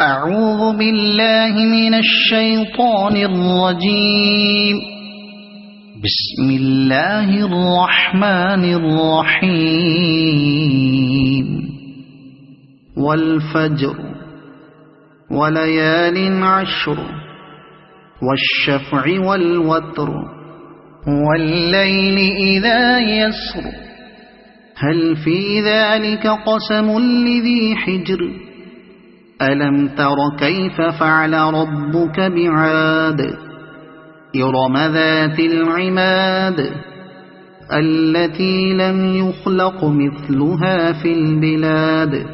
أعوذ بالله من الشيطان الرجيم. بسم الله الرحمن الرحيم. والفجر وليال عشر والشفع والوتر والليل إذا يسر هل في ذلك قسم لذي حجر ألم تر كيف فعل ربك بعاد إرم ذات العماد التي لم يخلق مثلها في البلاد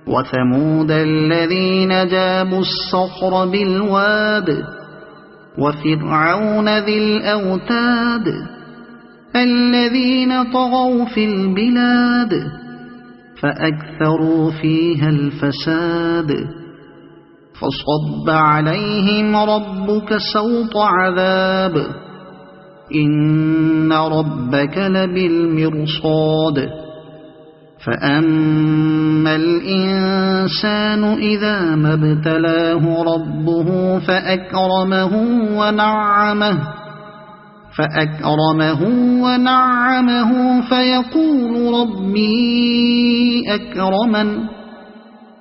وثمود الذين جابوا الصخر بالواد وفرعون ذي الأوتاد الذين طغوا في البلاد فأكثروا فيها الفساد فصب عليهم ربك سوط عذاب إن ربك لبالمرصاد فأما الإنسان إذا ما ابتلاه ربه فأكرمه ونعمه فيقول ربي أكرمن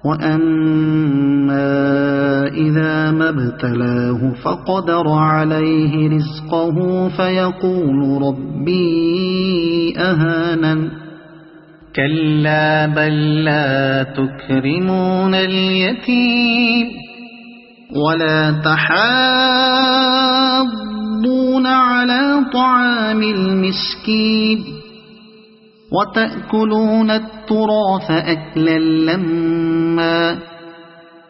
وأما إذا ما ابتلاه فقدر عليه رزقه فيقول ربي أهانن كلا بل لا تكرمون اليتيم ولا تحاضون على طعام المسكين وتأكلون التراث أكلا لما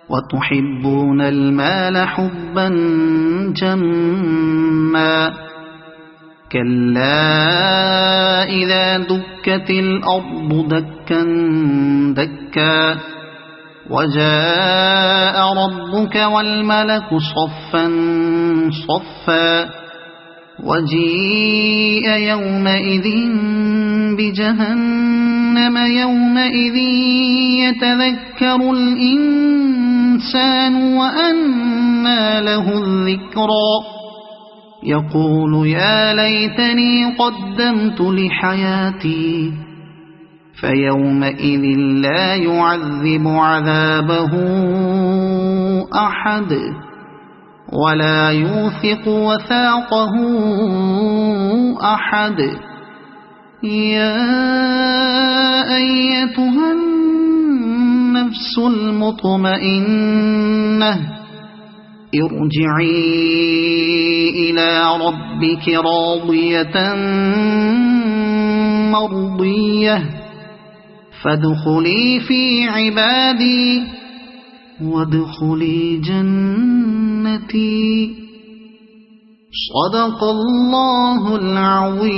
وتحبون المال حبا جما كلا إذا دكت الأرض دكا دكا وجاء ربك والملك صفا صفا وجيء يومئذ بجهنم يومئذ يتذكر الإنسان وأنى له الذكرى يقول يا ليتني قدمت لحياتي فيومئذ لا يعذب عذابه أحد ولا يوثق وثاقه أحد يا أيتها النفس المطمئنة ارجعي إلى ربك راضية مرضية فادخلي في عبادي وادخلي جنتي صدق الله العظيم.